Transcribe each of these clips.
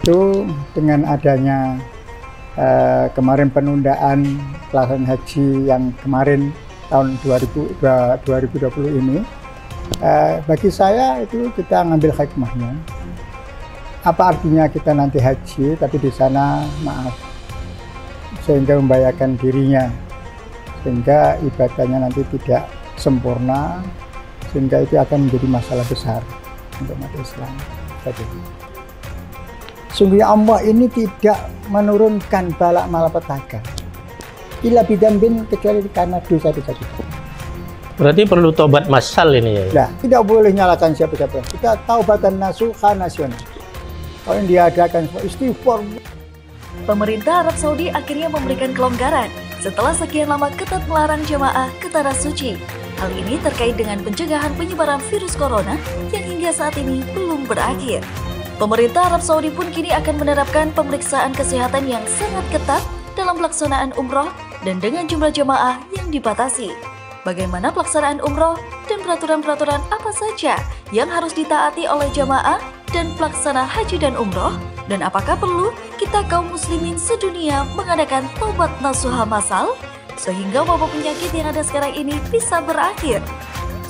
itu dengan adanya kemarin penundaan pelaksanaan haji yang kemarin tahun 2020 ini, bagi saya itu kita ngambil hikmahnya. Apa artinya kita nanti haji tapi di sana maaf, sehingga membahayakan dirinya, sehingga ibadahnya nanti tidak sempurna, sehingga itu akan menjadi masalah besar untuk umat Islam. Sungguhnya Allah ini tidak menurunkan balak malapetaka illa bidambin, kecuali karena dosa-dosa kita. Berarti perlu tobat massal ini ya? Nah, tidak boleh nyalakan siapa-siapa. Kita taubatan nasuha nasional. Kalau yang diadakan istighfar. Pemerintah Arab Saudi akhirnya memberikan kelonggaran setelah sekian lama ketat melarang jemaah ke tanah suci. Hal ini terkait dengan pencegahan penyebaran virus corona yang hingga saat ini belum berakhir. Pemerintah Arab Saudi pun kini akan menerapkan pemeriksaan kesehatan yang sangat ketat dalam pelaksanaan umroh dan dengan jumlah jemaah yang dibatasi. Bagaimana pelaksanaan umroh dan peraturan-peraturan apa saja yang harus ditaati oleh jemaah dan pelaksana haji dan umroh, dan apakah perlu kita kaum muslimin sedunia mengadakan taubat nasuha massal sehingga wabah penyakit yang ada sekarang ini bisa berakhir?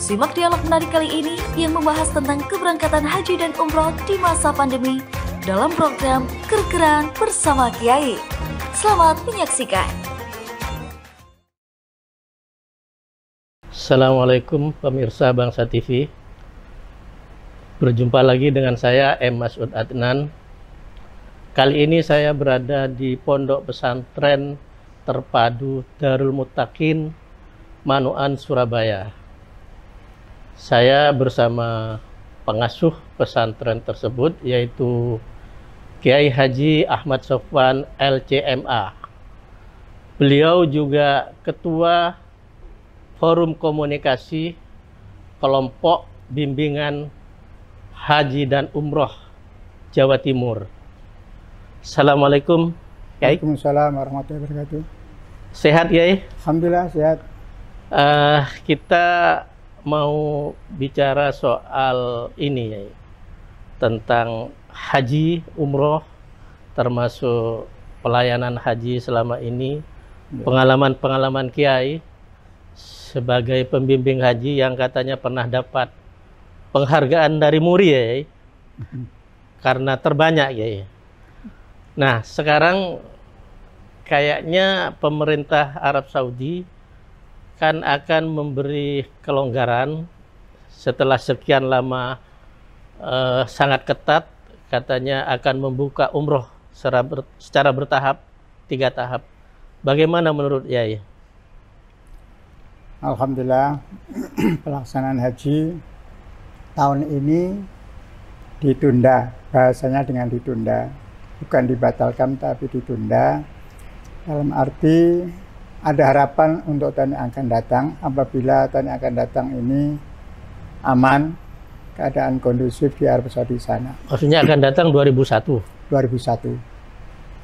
Simak dialog menarik kali ini yang membahas tentang keberangkatan haji dan umroh di masa pandemi dalam program Ker-Keran bersama Kiai. Selamat menyaksikan. Assalamualaikum pemirsa Bangsa TV. Berjumpa lagi dengan saya M. Mas'ud Adnan. Kali ini saya berada di Pondok Pesantren Terpadu Darul Muttaqin, Manoan, Surabaya. Saya bersama pengasuh pesantren tersebut, yaitu Kiai Haji Ahmad Sofwan LCMA. Beliau juga Ketua Forum Komunikasi Kelompok Bimbingan Haji dan Umroh Jawa Timur. Assalamualaikum, Kiai. Waalaikumsalam warahmatullahi wabarakatuh. Sehat, Kiai? Alhamdulillah sehat. Kita mau bicara soal ini, Kiai, tentang haji, umroh, termasuk pelayanan haji selama ini, pengalaman-pengalaman Kiai sebagai pembimbing haji yang katanya pernah dapat penghargaan dari MURI, ya, karena terbanyak, ya. Nah, sekarang kayaknya pemerintah Arab Saudi kan akan memberi kelonggaran setelah sekian lama sangat ketat, katanya akan membuka umroh secara bertahap, 3 tahap. Bagaimana menurut Yai? Alhamdulillah, pelaksanaan haji tahun ini ditunda, bahasanya dengan ditunda, bukan dibatalkan tapi ditunda, dalam arti ada harapan untuk tahun yang akan datang. Apabila tahun yang akan datang ini aman, keadaan kondusif di Arab Saudi sana. Maksudnya akan datang 2001? 2001.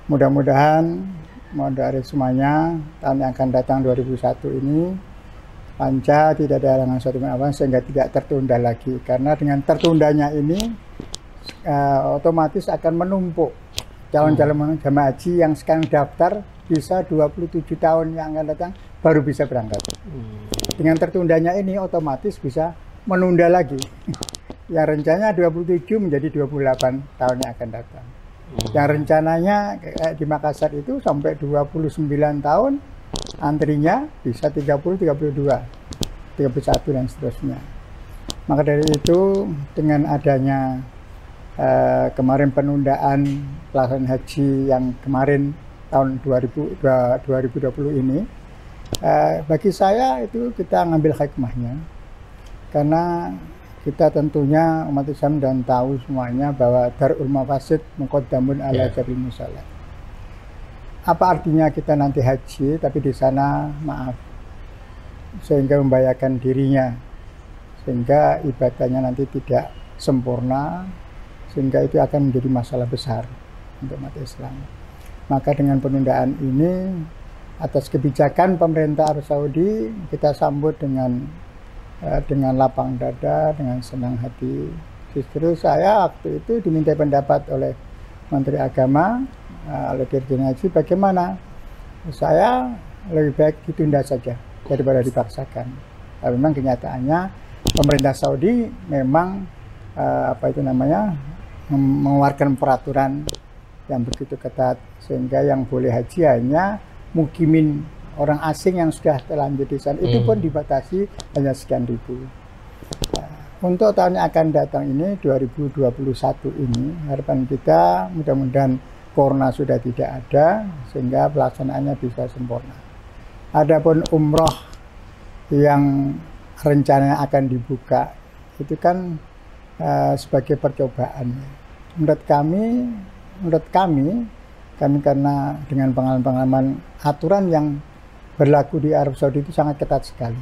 Mudah-mudahan, mohon doa dari semuanya, tahun yang akan datang 2001 ini lancar, tidak ada halangan suatu apa, sehingga tidak tertunda lagi. Karena dengan tertundanya ini otomatis akan menumpuk calon-calon jamaah haji yang sekarang daftar, bisa 27 tahun yang akan datang baru bisa berangkat. Dengan tertundanya ini otomatis bisa menunda lagi. Yang rencananya 27 menjadi 28 tahun yang akan datang. Yang rencananya di Makassar itu sampai 29 tahun, antrinya bisa 30, 32, 31 dan seterusnya. Maka dari itu, dengan adanya kemarin penundaan pelaksanaan haji yang kemarin tahun 2020 ini, bagi saya itu kita ngambil hikmahnya. Karena kita tentunya umat Islam dan tahu semuanya bahwa darul mafasid muqaddamun ala jalbil musalah. Apa artinya kita nanti haji tapi di sana maaf, sehingga membahayakan dirinya, sehingga ibadahnya nanti tidak sempurna, sehingga itu akan menjadi masalah besar untuk umat Islam. Maka dengan penundaan ini, atas kebijakan pemerintah Arab Saudi, kita sambut dengan lapang dada, dengan senang hati. Justru saya waktu itu diminta pendapat oleh Menteri Agama, oleh Dirjen Haji, bagaimana? Saya lebih baik ditunda saja daripada dipaksakan. Tapi memang kenyataannya pemerintah Saudi memang mengeluarkan peraturan yang begitu ketat, sehingga yang boleh haji hanya mukimin orang asing yang sudah terlanjur di sana. Itu pun dibatasi hanya sekian ribu. Untuk tahun yang akan datang ini, 2021 ini, harapan kita mudah-mudahan corona sudah tidak ada, sehingga pelaksanaannya bisa sempurna. Adapun umroh yang rencananya akan dibuka, itu kan sebagai percobaan. Menurut kami karena dengan pengalaman aturan yang berlaku di Arab Saudi itu sangat ketat sekali.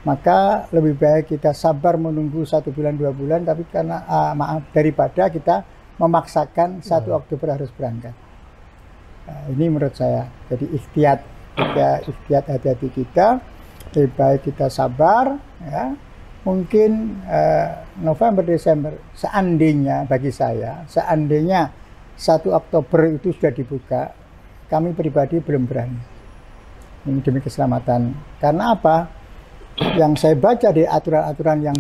Maka lebih baik kita sabar menunggu 1 bulan 2 bulan, tapi karena daripada kita memaksakan 1 Oktober harus berangkat. Ini menurut saya. Jadi ikhtiat hati-hati kita, lebih baik kita sabar, ya. Mungkin November Desember, seandainya bagi saya, seandainya 1 Oktober itu sudah dibuka, kami pribadi belum berani. Ini demi keselamatan. Karena apa? Yang saya baca di aturan-aturan yang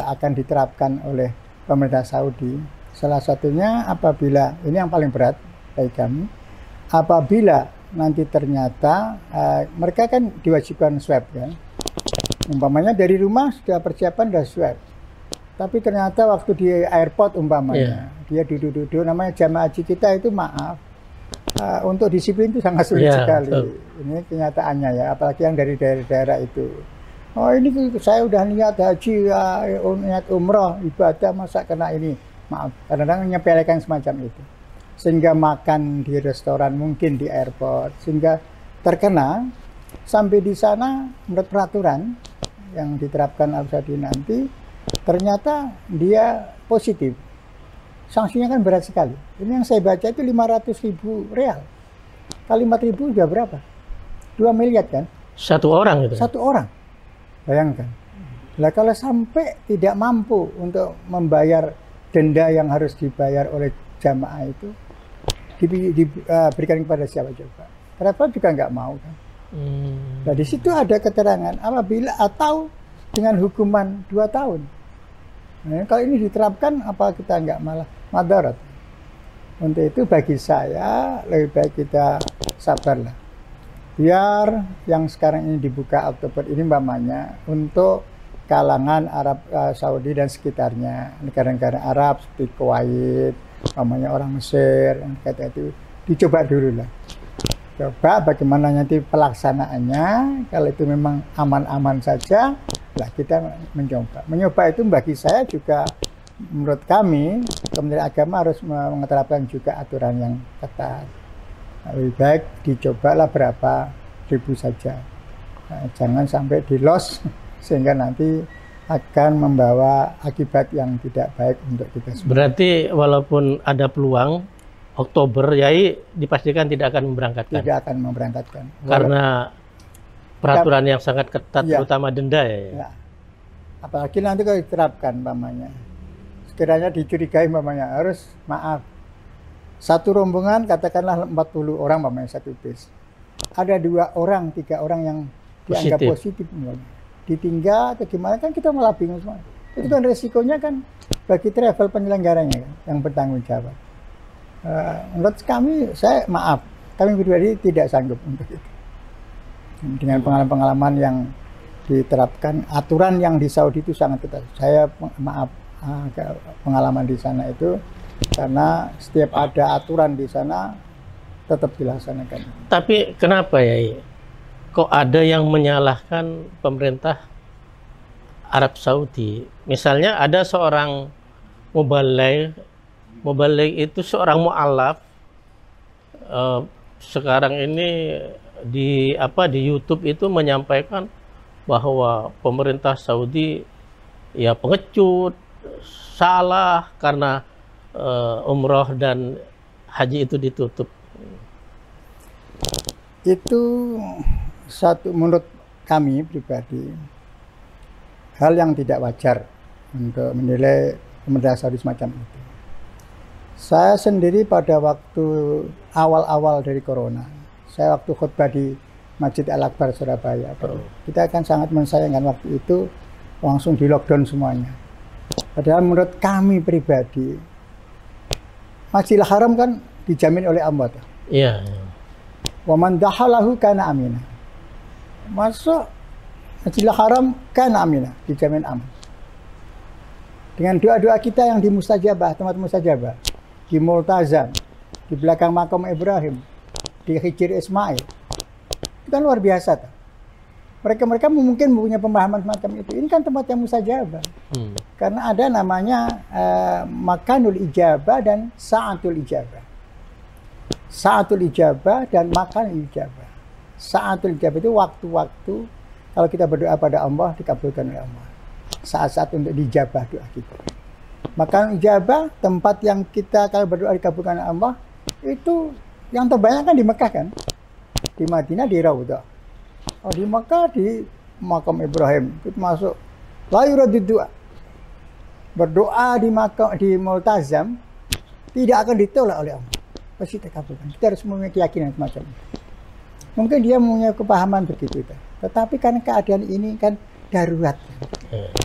akan diterapkan oleh pemerintah Saudi, salah satunya apabila, ini yang paling berat bagi kami, apabila nanti ternyata mereka kan diwajibkan swab kan, umpamanya dari rumah sudah persiapan sudah swab, tapi ternyata waktu di airport umpamanya dia duduk-duduk, namanya jamaah haji kita itu untuk disiplin itu sangat sulit sekali. Ini kenyataannya ya, apalagi yang dari daerah-daerah itu. Oh ini saya udah niat haji, niat umroh, ibadah, masa kena ini. Maaf, kadang-kadang menyepelekan semacam itu. Sehingga makan di restoran, mungkin di airport, sehingga terkena. Sampai di sana menurut peraturan yang diterapkan Arab Saudi nanti, ternyata dia positif. Sanksinya kan berat sekali. Ini yang saya baca itu 500.000 real. Kali 4.000 sudah berapa? 2 miliar kan? 1 orang itu. 1 orang. Bayangkan. Nah, kalau sampai tidak mampu untuk membayar denda yang harus dibayar oleh jamaah itu, diberikan kepada siapa coba? Kenapa juga nggak mau kan? Nah, di situ ada keterangan apabila atau dengan hukuman 2 tahun. Nah, kalau ini diterapkan, apa kita nggak malah madarat? Untuk itu bagi saya lebih baik kita sabarlah. Biar yang sekarang ini dibuka Oktober ini umpamanya untuk kalangan Arab Saudi dan sekitarnya, negara-negara Arab seperti Kuwait, umpamanya orang Mesir, yang kata itu dicoba dulu lah. Coba bagaimana nanti pelaksanaannya. Kalau itu memang aman-aman saja, lah kita mencoba. Mencoba itu bagi saya juga, menurut kami Kementerian Agama harus menerapkan juga aturan yang ketat. Lebih baik dicobalah berapa ribu saja. Nah, jangan sampai di loss sehingga nanti akan membawa akibat yang tidak baik untuk kita semua. Berarti walaupun ada peluang Oktober, Yai dipastikan tidak akan memberangkatkan. Tidak akan memberangkatkan. Karena peraturan yang sangat ketat, terutama denda ya. Apalagi nanti kalau diterapkan umpamanya, sekiranya dicurigai umpamanya harus maaf. Satu rombongan katakanlah 40 orang umpamanya satu bis. Ada 2 orang, 3 orang yang dianggap positif. Ditinggal atau gimana kan kita malah bingung semua. Itu kan resikonya kan bagi travel penyelenggaranya kan, yang bertanggung jawab. Menurut kami, kami pribadi tidak sanggup untuk itu. Dengan pengalaman-pengalaman yang diterapkan, aturan yang di Saudi itu sangat ketat. Saya pengalaman di sana itu, karena setiap ada aturan di sana tetap dilaksanakan. Tapi kenapa ya? Kok ada yang menyalahkan pemerintah Arab Saudi? Misalnya ada seorang mubaligh itu seorang mu'alaf, sekarang ini di YouTube itu menyampaikan bahwa pemerintah Saudi ya pengecut, salah karena umroh dan haji itu ditutup. Itu satu, menurut kami pribadi, hal yang tidak wajar untuk menilai pemerintah Saudi semacam itu. Saya sendiri pada waktu awal-awal dari corona, saya waktu khutbah di Masjid Al-Akbar Surabaya, kita akan sangat mensayangkan waktu itu langsung di lockdown semuanya. Padahal menurut kami pribadi, Masjidil Haram kan dijamin oleh Allah. Iya. Wa man dakhalahu kana amina. Masuk Masjidil Haram kana amina, dijamin aman. Dengan doa-doa kita yang di mustajabah, tempat mustajabah, di Multazam, di belakang makam Ibrahim, di Hijr Ismail, itu kan luar biasa. Mereka mungkin punya pemahaman semacam itu. Ini kan tempat yang mustajabah. Karena ada namanya makanul ijabah dan sa'atul ijabah. Sa'atul ijabah dan makanul ijabah. Sa'atul ijabah itu waktu-waktu kalau kita berdoa pada Allah dikabulkan oleh Allah. Saat-saat untuk dijabah doa kita. Makan ijabah, tempat yang kita kalau berdoa dikabulkan oleh Allah, itu yang terbanyak kan di Mekah kan? Di Madinah di Raudhah. Oh, di Mekah di makam Ibrahim. Itu masuk la yuraddu doa. Berdoa di makam di Multazam tidak akan ditolak oleh Allah. Pasti dikabulkan. Kita harus memiliki keyakinan semacam itu. Mungkin dia punya kepahaman begitu. Tetapi karena keadaan ini kan darurat.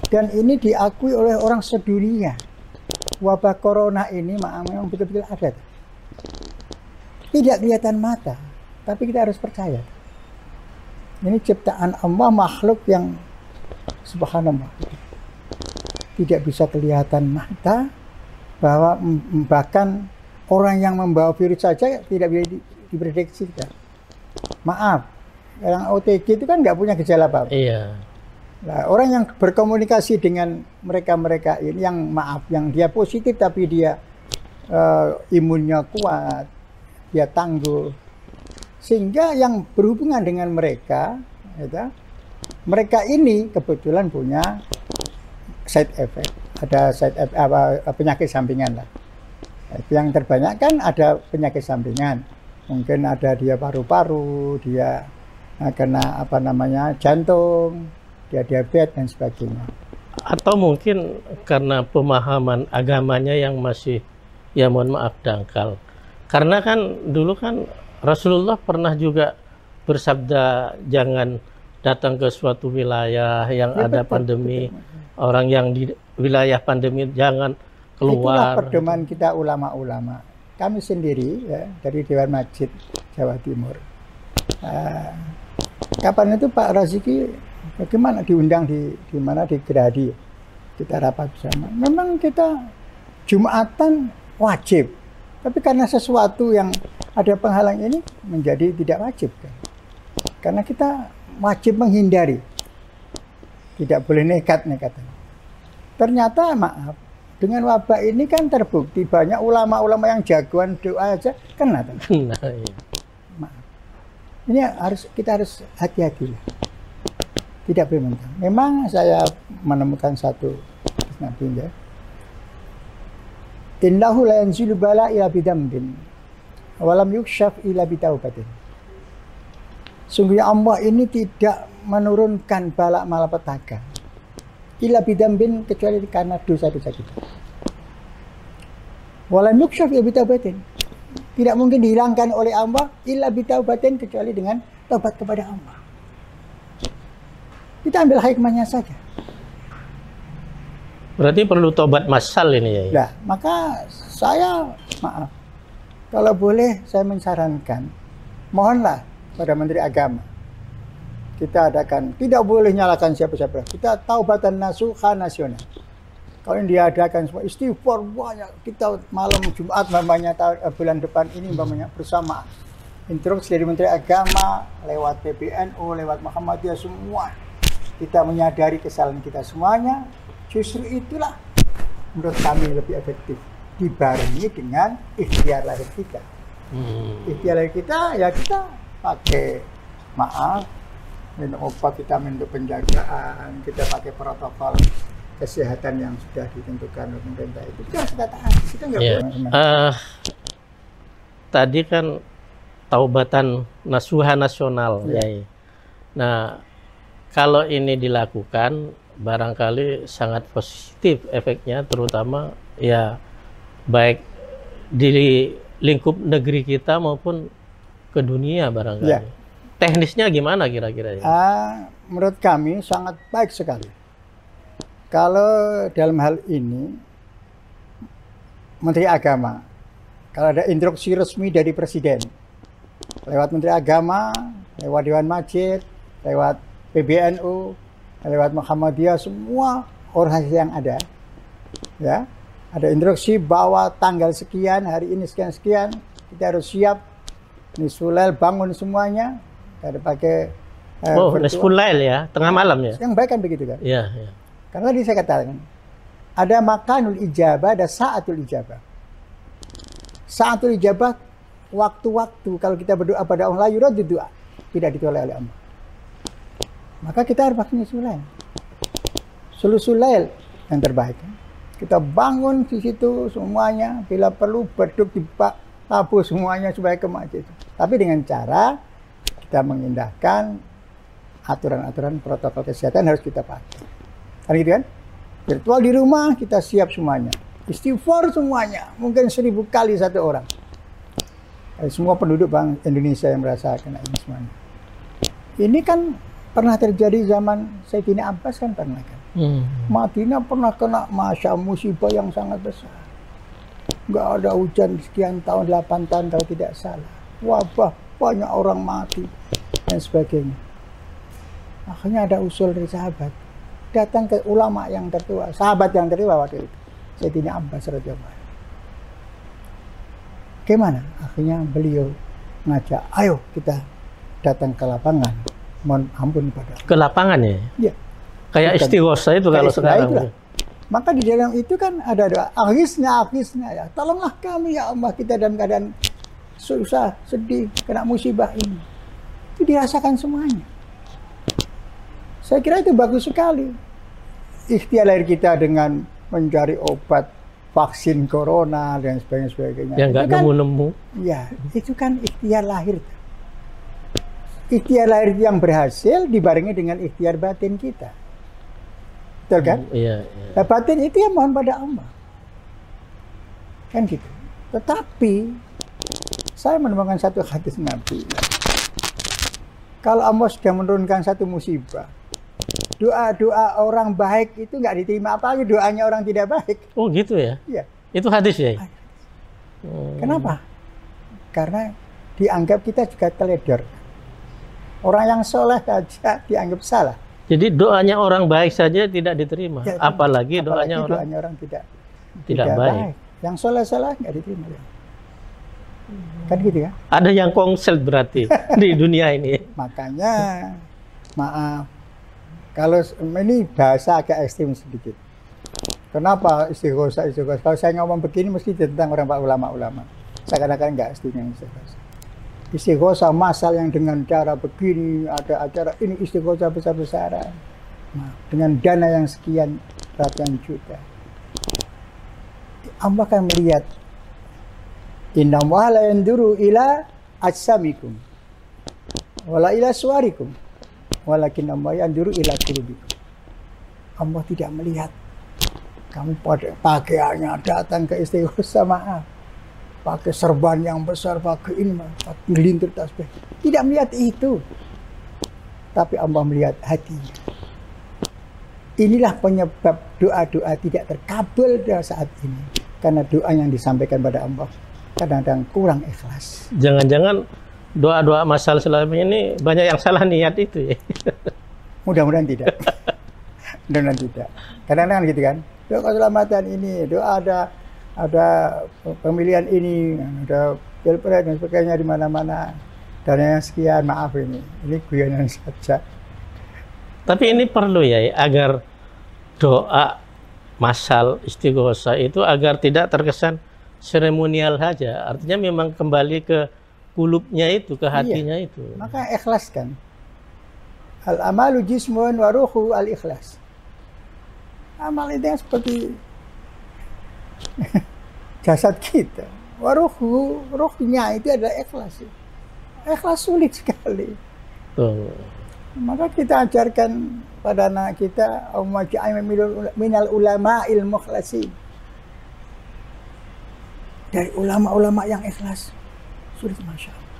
Dan ini diakui oleh orang sedunia. Wabah corona ini memang betul-betul ada. Tidak kelihatan mata, tapi kita harus percaya. Ini ciptaan Allah, makhluk yang subhanallah. Tidak bisa kelihatan mata, bahwa bahkan orang yang membawa virus saja tidak bisa diprediksi. Maaf, yang OTG itu kan nggak punya gejala apa-apa. Iya. Nah, orang yang berkomunikasi dengan mereka-mereka ini yang maaf, yang dia positif tapi dia imunnya kuat, dia tangguh, sehingga yang berhubungan dengan mereka, ya, mereka ini kebetulan punya side effect, ada penyakit sampingan lah. Yang terbanyak kan ada penyakit sampingan, mungkin ada dia paru-paru, dia kena jantung, dia diabetes dan sebagainya. Atau mungkin karena pemahaman agamanya yang masih, ya mohon maaf, dangkal. Karena kan dulu kan Rasulullah pernah juga bersabda jangan datang ke suatu wilayah yang ada pandemi. Orang yang di wilayah pandemi jangan keluar. Itulah pedoman kita ulama-ulama. Kami sendiri ya, dari Dewan Masjid Jawa Timur. Kapan itu Pak Raziki bagaimana diundang di mana di Gerahadi kita rapat bersama. Memang kita Jumatan wajib, tapi karena sesuatu yang ada penghalang ini menjadi tidak wajib kan? Karena kita wajib menghindari, tidak boleh nekat. Ternyata maaf, dengan wabah ini kan terbukti banyak ulama-ulama yang jagoan doa aja kena. Iya. Maaf, ini kita harus hati-hati. Tidak boleh mentah. Memang saya menemukan satu nabi ya. Innahu la yanzilu bala ila bidambin walam yukshaf ila bitaubatin. Sungguhnya Allah ini tidak menurunkan bala malapetaka ila bidambin kecuali karena dosa-dosa kita. Walam yukshaf ila bitaubatin. Tidak mungkin dihilangkan oleh Allah illa bitaubatin kecuali dengan taubat kepada Allah. Kita ambil hikmahnya saja. Berarti perlu tobat massal ini ya? Nah, maka saya maaf, kalau boleh saya mensarankan, mohonlah pada Menteri Agama, kita adakan, tidak boleh nyalakan siapa-siapa, kita taubatan nasuha nasional. Kalau ini diadakan semua istighfar banyak, kita malam Jumat bulan depan ini bersama. Instruksi dari Menteri Agama lewat PBNU, lewat Muhammadiyah semua. Kita menyadari kesalahan kita semuanya, justru itulah menurut kami lebih efektif dibarengi dengan ikhtiar lahir kita. Ikhtiar lahir kita ya kita pakai maaf, minum obat, kita minum penjagaan, kita pakai protokol kesehatan yang sudah ditentukan oleh pemerintah itu. Kita taati, kita nggak boleh. Tadi kan taubatan nasuha nasional, ya. Nah, kalau ini dilakukan, barangkali sangat positif efeknya, terutama ya baik di lingkup negeri kita maupun ke dunia barangkali. Ya. Teknisnya gimana kira-kira? Menurut kami sangat baik sekali. Kalau dalam hal ini Menteri Agama, kalau ada instruksi resmi dari Presiden, lewat Menteri Agama, lewat Dewan Masjid, lewat PBNU, lewat Muhammadiyah, semua organisasi yang ada, ya, ada instruksi bahwa tanggal sekian, hari ini sekian-sekian, kita harus siap, nisfulail bangun semuanya, ada pakai nisfulail ya, tengah malam ya. Yang baik kan begitu kan? Iya, iya. Karena tadi saya katakan, ada makanul ijabah, ada saatul ijabah. Saatul ijabah, waktu-waktu kalau kita berdoa pada Allah, yurad doa, tidak ditolak oleh Allah. Maka kita harus pakai nisfulail. Sulusulail yang terbaik. Kita bangun di situ semuanya, bila perlu beduk ditabuh semuanya supaya ke masjid. Tapi dengan cara kita mengindahkan aturan-aturan protokol kesehatan harus kita pakai. Kan gitu kan? Virtual di rumah kita siap semuanya. Istighfar semuanya, mungkin 1000 kali satu orang. Semua penduduk Bang Indonesia yang merasakan ini semuanya. Ini kan pernah terjadi zaman Sayyidina Abbas kan pernah kan? Madinah pernah kena musibah yang sangat besar. Nggak ada hujan sekian tahun, 8 tahun kalau tidak salah. Wabah, banyak orang mati dan sebagainya. Akhirnya ada usul dari sahabat, datang ke ulama yang tertua, sahabat yang tertua waktu itu, Sayyidina Abbas radhiyallahu anhu. Gimana? Akhirnya beliau ngajak, ayo kita datang ke lapangan, mohon ampun pada. Ke lapangan ya? Iya. Kayak istighosa itu kalau sekarang. Itulah. Maka di dalam itu kan ada doa, aghisna ya, tolonglah kami ya Allah, kita dalam keadaan susah, sedih, kena musibah ini. Itu dirasakan semuanya. Saya kira itu bagus sekali. Ikhtiar lahir kita dengan mencari obat, vaksin corona dan sebagainya. Yang nggak nemu-nemu. Ya, itu kan ikhtiar lahir. Ikhtiar lahir yang berhasil dibarengi dengan ikhtiar batin kita. Betul kan? Iya, iya. Nah, batin itu ya mohon pada Allah. Kan gitu. Tetapi saya menemukan satu hadis Nabi. Kalau Allah sudah menurunkan satu musibah, doa-doa orang baik itu nggak diterima, apalagi doanya orang tidak baik. Oh gitu ya? Iya. Itu hadis ya? Kenapa? Karena dianggap kita juga teledor. Orang yang soleh saja dianggap salah. Jadi doanya orang baik saja tidak diterima, Ya, apalagi doanya orang tidak baik. Yang soleh-soleh nggak diterima. Kan gitu kan? Ada yang konsel berarti di dunia ini. Makanya, maaf, kalau ini bahasa agak ekstrim sedikit. Kenapa istighosa? Kalau saya ngomong begini mesti tentang orang pak ulama-ulama. Saya kadang-kadang nggak setuju istighosa. Istighosa masal yang dengan cara begini, ada acara ini istighosa besar-besaran. Nah, dengan dana yang sekian ratusan juta. Allah akan melihat, inna allaha la yanduru ila ajsamikum wala ila suwarikum walakin Allah yanduru ila qulubikum. Allah tidak melihat kamu pada pakaiannya datang ke istighosa, maaf, pakai serban yang besar, pakai ini, pakai gelintir tasbih. Tidak melihat itu. Tapi Allah melihat hatinya. Inilah penyebab doa-doa tidak terkabul pada saat ini. Karena doa yang disampaikan pada Allah kadang-kadang kurang ikhlas. Jangan-jangan doa-doa masal selama ini banyak yang salah niat itu ya? Mudah-mudahan tidak. Mudah-mudahan tidak. Kadang-kadang gitu kan. Doa keselamatan ini, doa ada pemilihan ini, ada pilpres dan sebagainya di mana-mana. Dan yang sekian, maaf ini guyonan saja. Tapi ini perlu ya, agar doa masal istighosa itu agar tidak terkesan seremonial saja. Artinya memang kembali ke kulubnya itu, ke hatinya itu. Maka ikhlaskan. Al-amalu jismun wa ruhu al-ikhlas. Amal itu yang seperti jasad kita. Ruhnya itu adalah ikhlas. Ikhlas sulit sekali. Maka kita ajarkan pada anak kita, minal ulama'il mukhlasin. dari ulama-ulama yang ikhlas. Sulit, Masya Allah.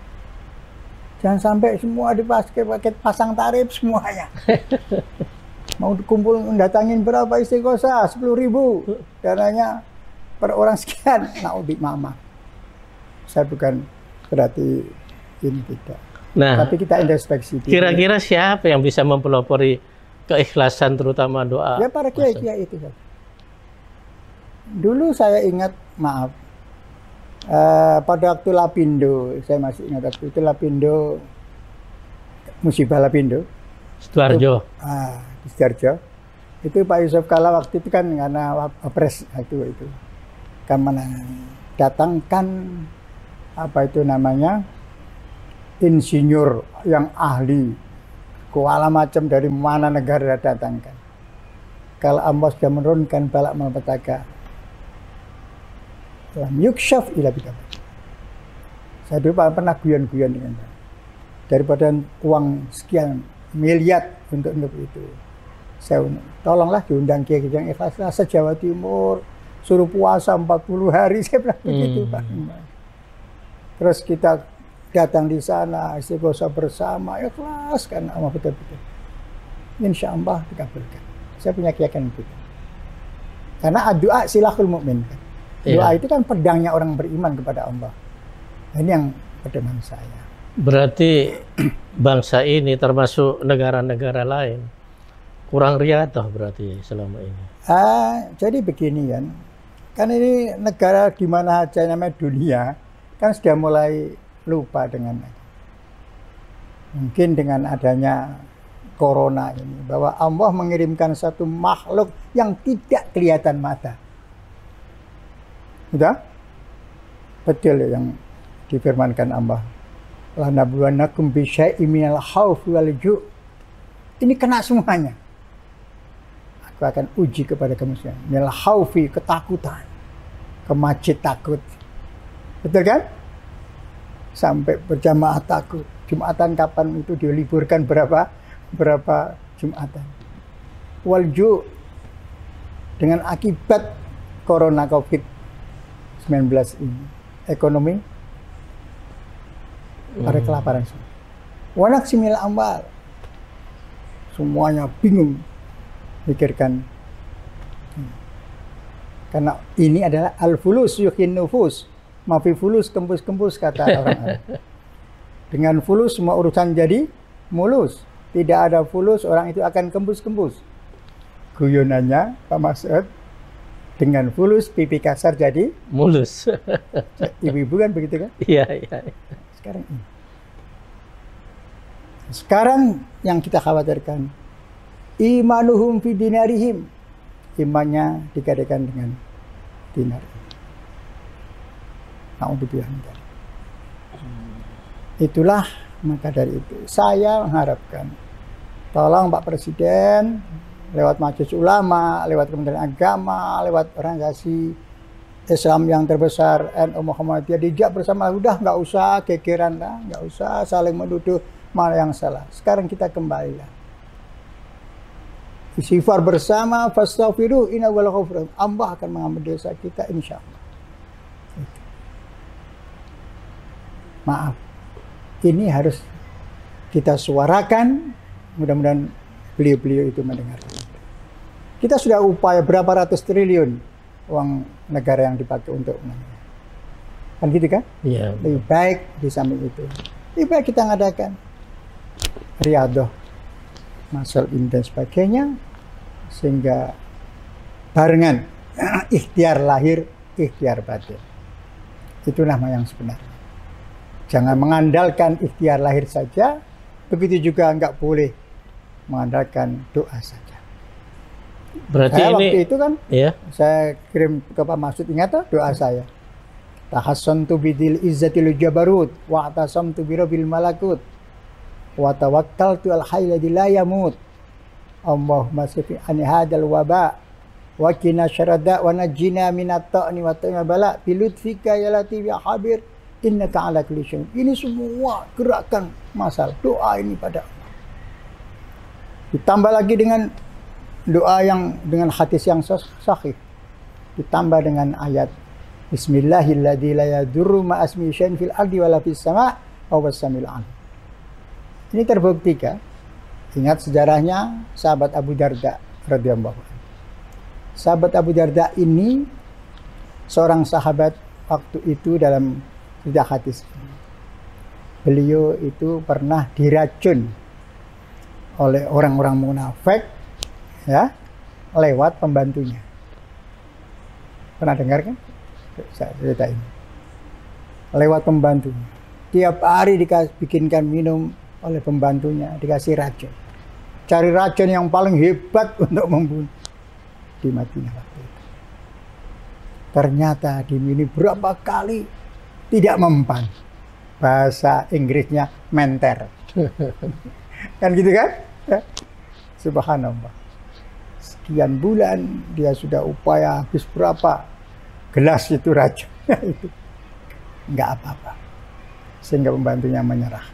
Jangan sampai semua dipakai pasang tarif semuanya. Mau kumpul mendatangin berapa istighosah? 10.000. Dananya per orang sekian. Naudzubillah, mama. Saya bukan berarti ini tidak. Nah, tapi kita introspeksi. Kira-kira siapa yang bisa mempelopori keikhlasan terutama doa? Ya para kiai-kiai itu. Dulu saya ingat, maaf, pada waktu Lapindo, saya masih ingat waktu itu Lapindo, musibah Lapindo. Sidoarjo. Di Sidoarjo. Itu Pak Yusuf Kalla waktu itu kan karena Wapres itu kan datangkan apa itu namanya insinyur yang ahli kuala macam dari mana negara datangkan. Kalau Allah sudah menurunkan balak malapetaka, yukshaf ila bid'ah. Saya dulu pernah guyon-guyon dengan dia. Daripada uang sekian miliar untuk itu, saya tolonglah diundang kiai yang ikhlas se-Jawa Timur, suruh puasa 40 hari, saya bilang begitu Pak. Terus kita datang di sana, istighosah bersama, ikhlas karena Allah betul-betul. Insya Allah dikabulkan. Saya punya keyakinan itu. Karena doa silahul mukmin. Doa itu kan pedangnya orang beriman kepada Allah. Ini yang pedoman saya. Berarti bangsa ini termasuk negara-negara lain kurang riadah berarti selama ini. Jadi begini kan ini negara di mana aja namanya dunia kan sudah mulai lupa dengan mungkin dengan adanya corona ini bahwa Allah mengirimkan satu makhluk yang tidak kelihatan mata. Sudah? Betul yang difirmankan Allah. La nabluwannakum bisyai'im minal khaufi wal ju'. Ini kena semuanya. Aku akan uji kepada kamu semua. Minal khaufi, ketakutan. Ke masjid takut. Betul kan? Sampai berjamaah takut. Jumatan kapan itu diliburkan berapa Jumatan. Wal ju' dengan akibat corona COVID-19 ini. Ekonomi pada kelaparan semua. Wanak simil amwal. Semuanya bingung mikirkan. Karena ini adalah al-fulus yuhin nufus. Mafi fulus kempus-kempus kata orang Arab. Dengan fulus semua urusan jadi mulus. Tidak ada fulus orang itu akan kempus-kempus. Guyonannya Pak Masud, dengan fulus pipi kasar jadi mulus. Ibu-ibu kan begitu kan? Iya. Sekarang ini. Sekarang yang kita khawatirkan imanuhum fi dinarihim. Imannya digadaikan dengan dinar. Na'udzubillah. Itulah maka dari itu saya mengharapkan tolong Pak Presiden lewat Majelis Ulama, lewat Kementerian Agama, lewat organisasi Islam yang terbesar NU Muhammadiyah dijak bersama, udah nggak usah gegeran lah, nggak usah saling menuduh mana yang salah. Sekarang kita kembalilah. Istighfar bersama, fastaghfiru innahu huwal ghafurur rahim. Allah akan mengampuni dosa kita insyaallah. Maaf. Ini harus kita suarakan, mudah-mudahan beliau-beliau itu mendengar. Kita sudah upaya berapa ratus triliun uang negara yang dipakai untuk kan gitu kan? Iya. Lebih baik di samping itu. Lebih baik kita ngadakan riadah, masal dan sebagainya sehingga barengan ikhtiar lahir, ikhtiar batin. Itu nama yang sebenarnya. Jangan mengandalkan ikhtiar lahir saja, begitu juga nggak boleh mengandalkan doa saja. Berarti saya ini waktu itu kan, ya. Saya kirim ke Pak Masud, ingat doa saya. Tahassantu bidil izzatil jabarut wa atasamtu birabbil malakut wa tawakkaltu al hayy alladzi la yamut. Allahumma sifi an hadzal waba wa qina syarada wa najjina minat ta'ni wa ta'al bala bi lutfika ya latif ya khabir innaka ala kulli syai'in. Ini semua gerakan masal doa ini pada Allah. Ditambah lagi dengan doa yang dengan hadis yang sahih. Ditambah dengan ayat Bismillahilladzi la yadurru ma'asmi syai'in fil ardi wala fis sama' wa huwas samiul alim. Ini terbukti kan? Ingat sejarahnya sahabat Abu Darda radhiyallahu anhu. Sahabat Abu Darda ini seorang sahabat waktu itu dalam cerita hadis. Beliau itu pernah diracun oleh orang-orang munafik ya, lewat pembantunya. Pernah dengar kan? Saya cerita ini. Lewat pembantunya. Tiap hari bikinkan minum oleh pembantunya, dikasih racun. Cari racun yang paling hebat untuk membunuh. Di Madinah waktu itu. Ternyata diminum berapa kali tidak mempan. Bahasa Inggrisnya menter. Kan gitu kan? Ya. Subhanallah. Sekian bulan dia sudah upaya habis berapa gelas itu racunnya itu. Enggak apa-apa. Sehingga pembantunya menyerah.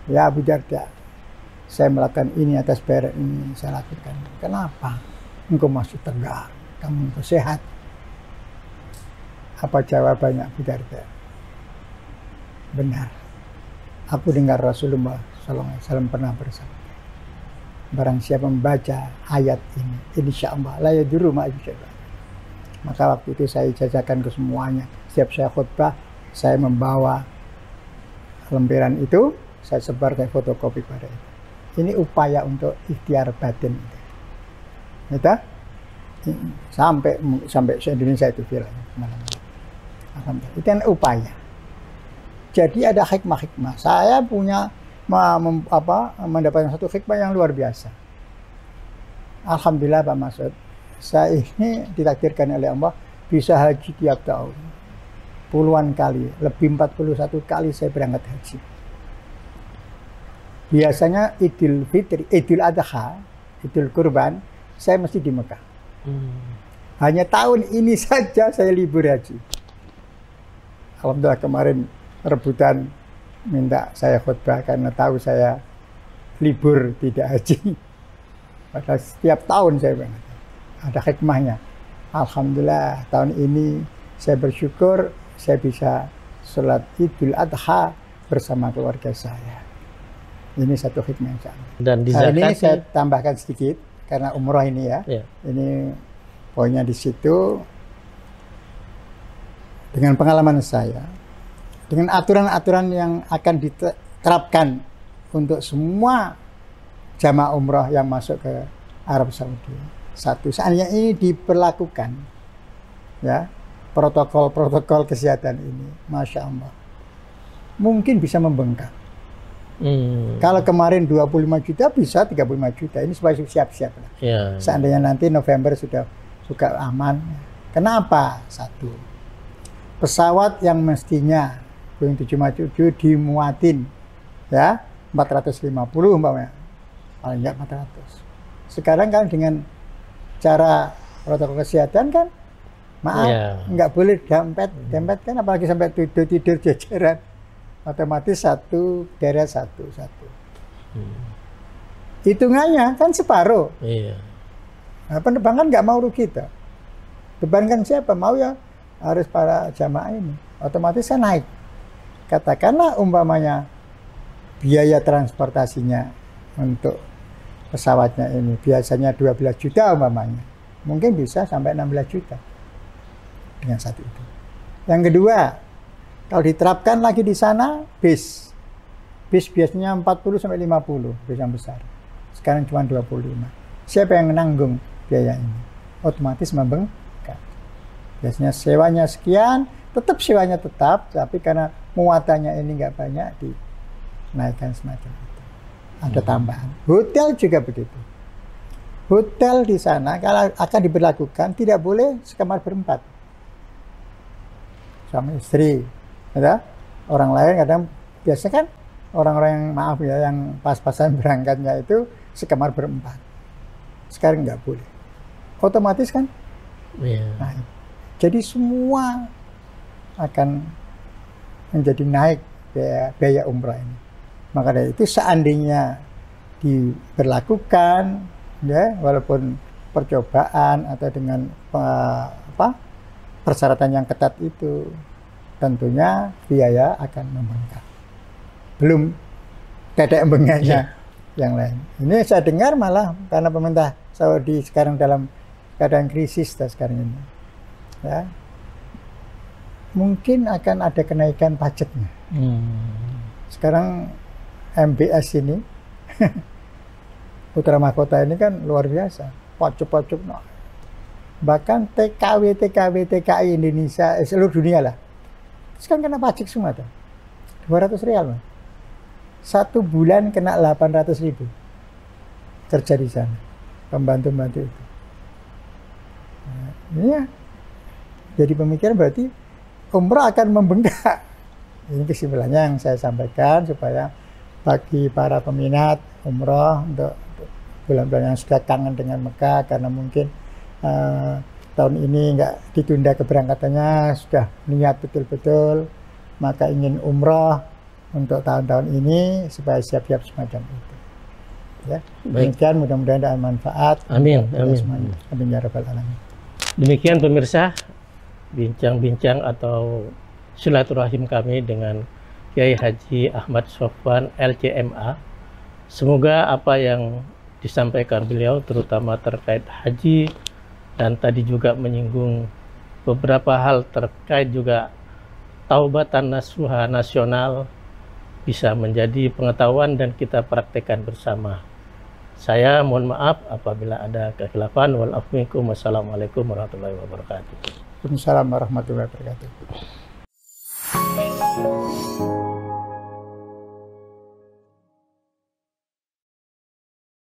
Ya Abu Darda, saya melakukan ini atas bayaran ini saya lakukan. Kenapa? Engkau masih tegar, kamu sehat. Apa jawabannya Abu Darda? Benar. Aku dengar Rasulullah SAW pernah bersabda, barang siapa membaca ayat ini, insya Allah la yadurru ma'asmi syai'in. Maka waktu itu saya jajakan ke semuanya. Setiap saya khutbah, saya membawa lembaran itu, saya sebar kayak fotokopi pada itu. Ini upaya untuk ikhtiar batin. Gitu? Sampai se-Indonesia itu viral. Alhamdulillah. Itu kan upaya. Jadi ada hikmah-hikmah. Saya punya mendapatkan satu hikmah yang luar biasa. Alhamdulillah Pak Masud, saya ini ditakdirkan oleh Allah bisa haji tiap tahun. Puluhan kali, lebih 41 kali saya berangkat haji. Biasanya Idul Fitri, Idul Adha, Idul Kurban, saya mesti di Mekah. Hanya tahun ini saja saya libur haji. Alhamdulillah kemarin rebutan minta saya khutbah karena tahu saya libur tidak haji. Padahal setiap tahun saya berangkat. Ada hikmahnya. Alhamdulillah tahun ini saya bersyukur saya bisa sholat Idul Adha bersama keluarga saya. Ini satu hikmah yang sama. Dan di ini saya tambahkan sedikit karena umroh ini ya. Ini poinnya di situ. Dengan pengalaman saya, dengan aturan-aturan yang akan diterapkan untuk semua jamaah umroh yang masuk ke Arab Saudi. Satu, seandainya ini diperlakukan, ya, protokol-protokol kesehatan ini, Masya Allah, mungkin bisa membengkak. Kalau kemarin 25 juta, bisa 35 juta. Ini supaya siap-siap. Seandainya nanti November sudah aman. Kenapa? Satu, pesawat yang mestinya Boeing 747 dimuatin ya 450 umpamanya, paling enggak 400. Sekarang kan dengan cara protokol kesehatan kan nggak boleh dempet kan, apalagi sampai tidur jajaran, otomatis satu deret satu. Hitungannya kan separuh. Nah, penerbangan nggak mau rugi tuh. Bebankan siapa? Mau ya harus para jamaah ini, otomatis kan naik. Katakanlah umpamanya biaya transportasinya untuk pesawatnya ini biasanya 12 juta umpamanya, mungkin bisa sampai 16 juta dengan satu itu. Yang kedua, kalau diterapkan lagi di sana bis biasanya 40 sampai 50 bis yang besar. Sekarang cuma 25. Siapa yang menanggung biaya ini? Otomatis membengkak. Biasanya sewanya sekian, tetap sewanya tetap, tapi karena muatannya ini nggak banyak, dinaikkan semacam itu. Ada tambahan. Hotel juga begitu. Hotel di sana kalau akan diberlakukan tidak boleh sekamar berempat. Suami istri, ya. Orang lain kadang biasa kan orang-orang yang maaf ya, yang pas-pasan berangkatnya itu sekamar berempat. Sekarang nggak boleh. Otomatis kan? Nah, jadi semua akan menjadi naik biaya umrah ini. Maka dari itu seandainya diberlakukan, ya, walaupun percobaan atau dengan persyaratan yang ketat itu, tentunya biaya akan membengkak. Belum dedek bengkaknya yang lain. Ini saya dengar malah karena pemerintah Saudi sekarang dalam keadaan krisis sekarang ini, ya, mungkin akan ada kenaikan pajaknya. Sekarang MBS ini Putra Mahkota ini kan luar biasa, pajak-pajak, bahkan TKI Indonesia, seluruh dunia lah, sekarang kena pajak semua tuh, 200 rial, satu bulan kena 800.000 kerja di sana, pembantu-pembantu itu. Nah, ini ya, jadi pemikiran berarti umrah akan membengkak. Ini kesimpulannya yang saya sampaikan supaya bagi para peminat umrah untuk bulan-bulan yang sudah kangen dengan Mekah karena mungkin tahun ini nggak ditunda keberangkatannya, sudah niat betul-betul, maka ingin umrah untuk tahun-tahun ini supaya siap-siap semacam itu. Ya, demikian, mudah-mudahan ada manfaat. Amin, amin. Amin ya rabbal alamin. Demikian pemirsa, bincang-bincang atau silaturahim kami dengan Kiai Haji Ahmad Sofwan LCMA. Semoga apa yang disampaikan beliau terutama terkait haji dan tadi juga menyinggung beberapa hal terkait juga taubatan nasuha nasional bisa menjadi pengetahuan dan kita praktekkan bersama. Saya mohon maaf apabila ada kekhilafan. Wassalamualaikum warahmatullahi wabarakatuh. Waalaikumsalam warahmatullahi wabarakatuh.